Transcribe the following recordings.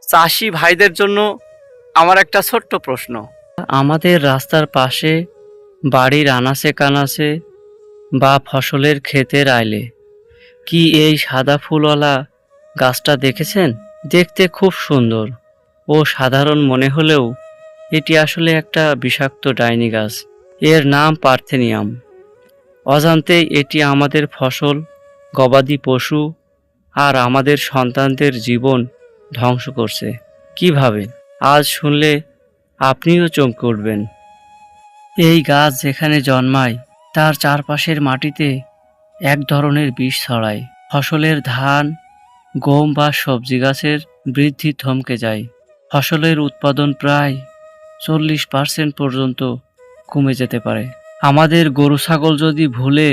চাষি ভাইদের জন্য আমার একটা ছোট্ট প্রশ্ন। আমাদের রাস্তার পাশে, বাড়ির আনাচে কানাচে বা ফসলের ক্ষেতের আইলে কি এই সাদা ফুলওয়ালা গাছটা দেখেছেন? দেখতে খুব সুন্দর ও সাধারণ মনে হলেও এটি আসলে একটা বিষাক্ত ডাইনি গাছ। এর নাম পার্থেনিয়াম। অজান্তেই এটি আমাদের ফসল, গবাদি পশু আর আমাদের সন্তানদের জীবন ধ্বংস করছে। কিভাবে? আজ শুনলে আপনিও চমকে উঠবেন। এই গাছ যেখানে জন্মায় তার চারপাশের মাটিতে এক ধরনের বিষ ছড়ায়। ফসলের ধান, গম বা সবজি গাছের বৃদ্ধি থমকে যায়। ফসলের উৎপাদন প্রায় 40% পর্যন্ত কমে যেতে পারে। আমাদের গরু ছাগল যদি ভুলে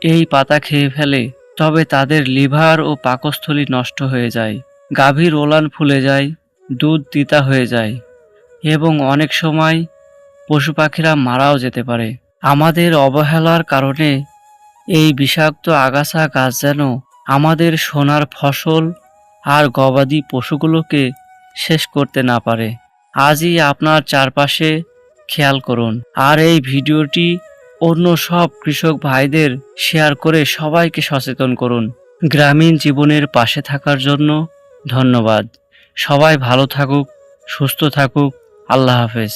এই পাতা খেয়ে ফেলে তবে তাদের লিভার ও পাকস্থলী নষ্ট হয়ে যায়, গাভীর ওলান ফুলে যায়, দুধ তিতা হয়ে যায় এবং অনেক সময় পশু পাখিরা মারাও যেতে পারে। আমাদের অবহেলার কারণে এই বিষাক্ত আগাছা গাছ যেন আমাদের সোনার ফসল আর গবাদি পশুগুলোকে শেষ করতে না পারে। আজই আপনার চারপাশে খেয়াল করুন আর এই ভিডিওটি অন্য সব কৃষক ভাইদের শেয়ার করে সবাইকে সচেতন করুন। গ্রামীণ জীবনের পাশে থাকার জন্য ধন্যবাদ। সবাই ভালো থাকুক, সুস্থ থাকুক। আল্লাহ হাফেজ।